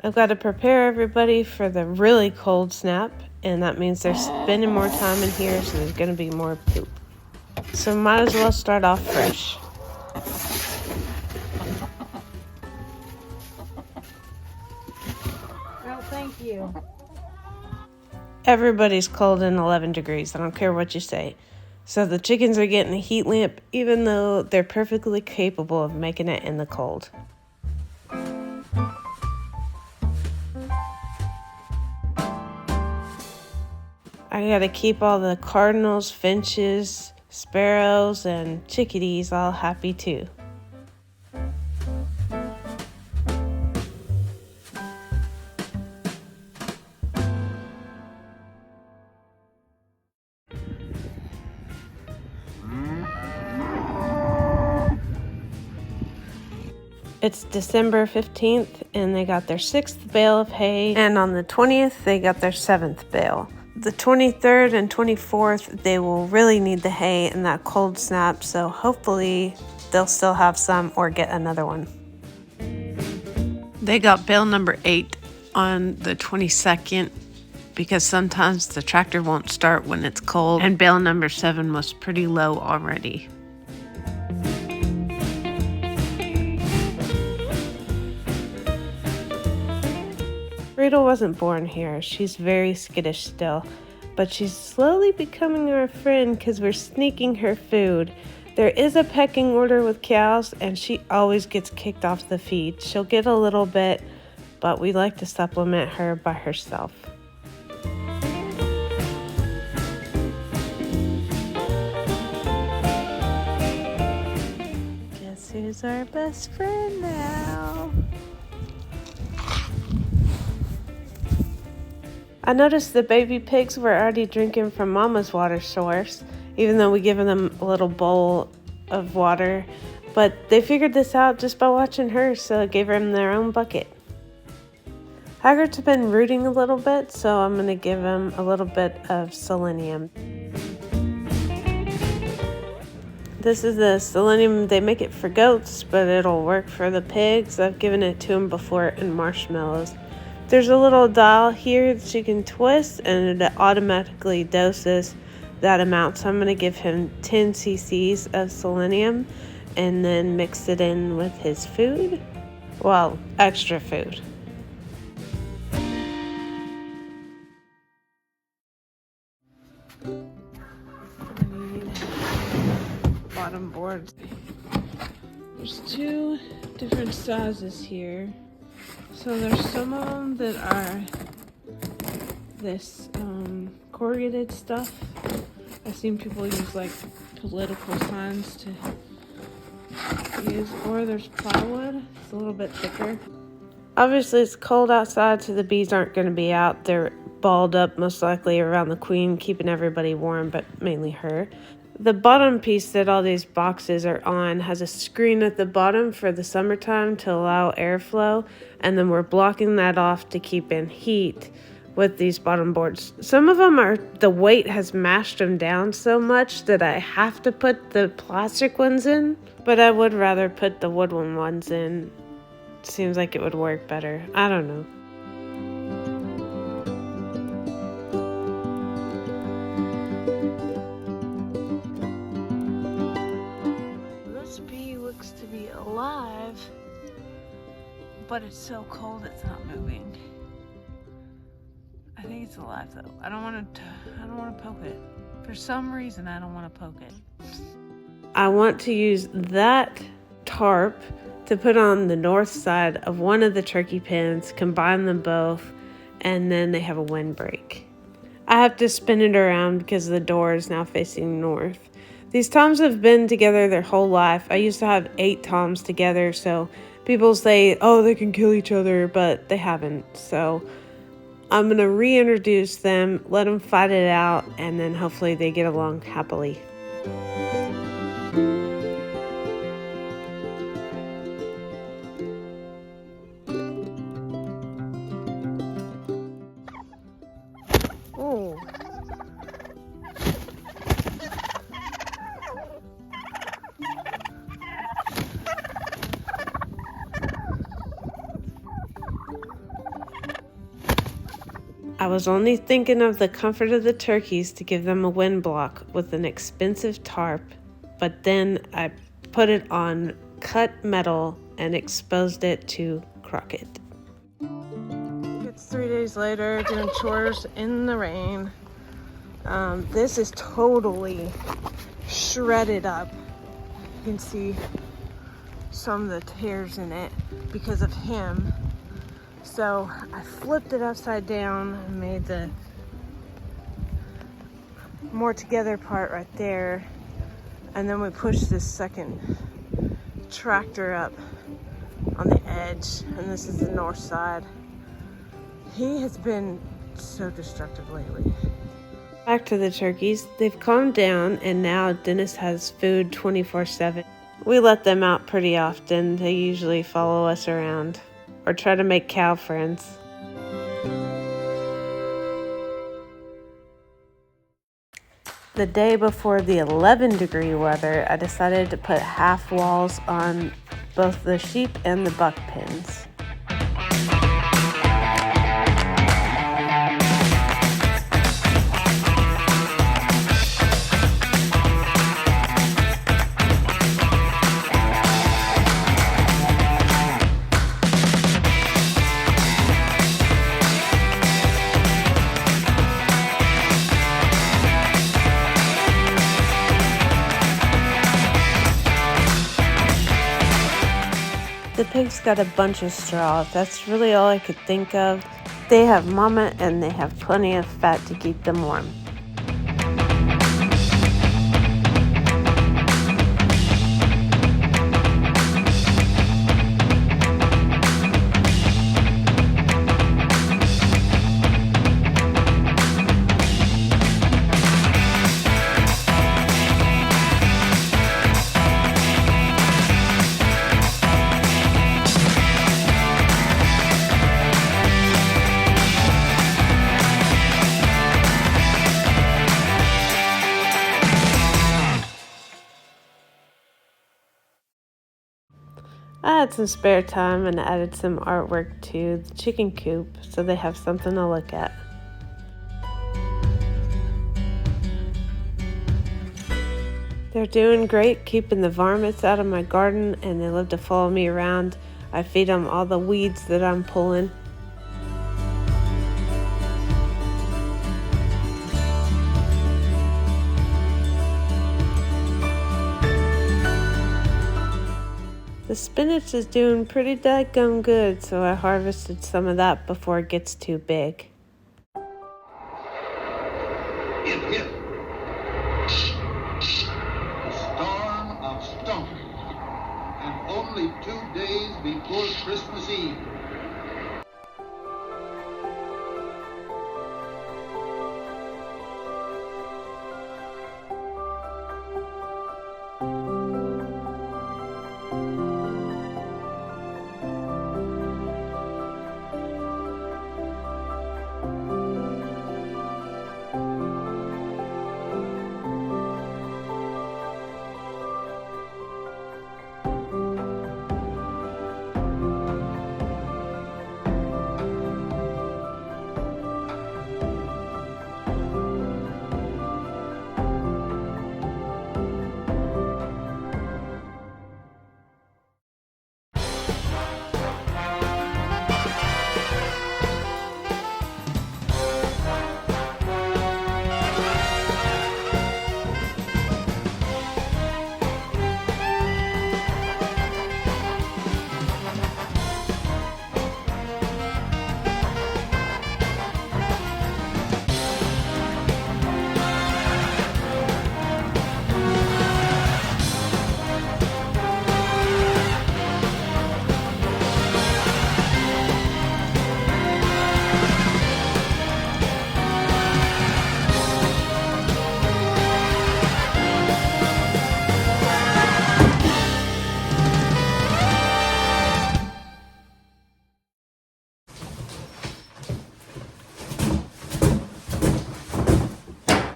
I've got to prepare everybody for the really cold snap, and that means they're spending more time in here, so there's going to be more poop. So might as well start off fresh. Oh, thank you. Everybody's cold in 11 degrees. I don't care what you say. So the chickens are getting a heat lamp, even though they're perfectly capable of making it in the cold. I gotta keep all the cardinals, finches, sparrows, and chickadees all happy too. It's December 15th, and they got their 6th bale of hay, and on the 20th, they got their 7th bale. The 23rd and 24th, they will really need the hay in that cold snap, so hopefully they'll still have some or get another one. They got bale number 8 on the 22nd because sometimes the tractor won't start when it's cold, and bale number 7 was pretty low already. Rita wasn't born here. She's very skittish still, but she's slowly becoming our friend because we're sneaking her food. There is a pecking order with cows, and she always gets kicked off the feed. She'll get a little bit, but we like to supplement her by herself. Guess who's our best friend now? I noticed the baby pigs were already drinking from Mama's water source, even though we given them a little bowl of water, but they figured this out just by watching her, so I gave them their own bucket. Hagrid's been rooting a little bit, so I'm going to give him a little bit of selenium. This is the selenium, they make it for goats, but it'll work for the pigs. I've given it to them before in marshmallows. There's a little dial here that you can twist, and it automatically doses that amount. So I'm going to give him 10 cc's of selenium and then mix it in with his food. Well, extra food. I need bottom boards. There's 2 different sizes here. So there's some of them that are this corrugated stuff. I've seen people use like political signs to use, or there's plywood. It's a little bit thicker. Obviously it's cold outside, so the bees aren't going to be out. They're balled up most likely around the queen, keeping everybody warm, but mainly her. The bottom piece that all these boxes are on has a screen at the bottom for the summertime to allow airflow, and then we're blocking that off to keep in heat with these bottom boards. Some of them are, the weight has mashed them down so much that I have to put the plastic ones in, but I would rather put the wooden ones in. Seems like it would work better. I don't know. To be alive, but it's so cold it's not moving. I think it's alive though. I don't want to poke it. For some reason I don't want to poke it. I want to use that tarp to put on the north side of one of the turkey pens, combine them both, and then they have a windbreak. I have to spin it around because the door is now facing north. These toms have been together their whole life. I used to have 8 toms together, so people say, oh, they can kill each other, but they haven't. So I'm going to reintroduce them, let them fight it out, and then hopefully they get along happily. Oh. I was only thinking of the comfort of the turkeys to give them a wind block with an expensive tarp, but then I put it on cut metal and exposed it to Crockett. It's 3 days later, doing chores in the rain. This is totally shredded up. You can see some of the tears in it because of him. So I flipped it upside down and made the more together part right there. And then we pushed this second tractor up on the edge, and this is the north side. He has been so destructive lately. Back to the turkeys. They've calmed down, and now Dennis has food 24/7. We let them out pretty often. They usually follow us around or try to make cow friends. The day before the 11-degree weather, I decided to put half walls on both the sheep and the buck pens. The pigs got a bunch of straw. That's really all I could think of. They have mama and they have plenty of fat to keep them warm. I had some spare time and added some artwork to the chicken coop so they have something to look at. They're doing great keeping the varmints out of my garden, and they love to follow me around. I feed them all the weeds that I'm pulling. The spinach is doing pretty dadgum good, so I harvested some of that before it gets too big. It hit. A storm of stones. And only 2 days before Christmas Eve,